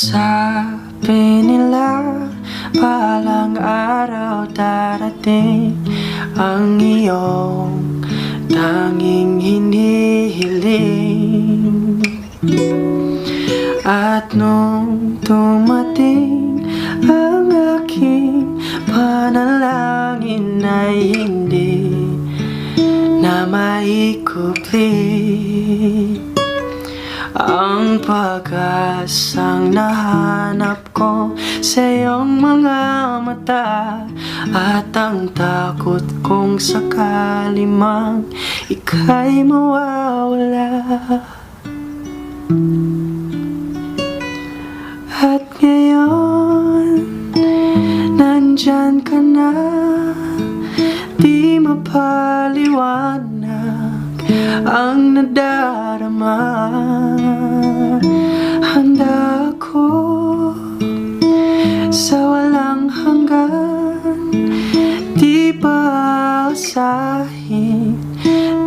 Sabi nila balang araw darating ang iyong tanging hinihiling. At nung dumating ang aking panalangin ay hindi na maikupli ang pag-asang nahanap ko sa iyong mga mata, at ang takot kong sakali mang ika'y mawawala. At ngayon, nandyan ka na, di mapaliwanag ang nadarama. Handa ako sa walang hanggan, di pa asahin,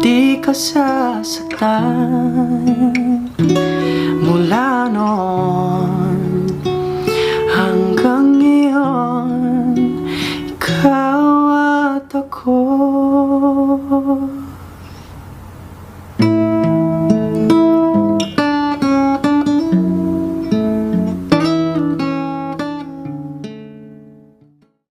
di ka sasaktan. Mula noon hanggang ngayon, ikaw at ako.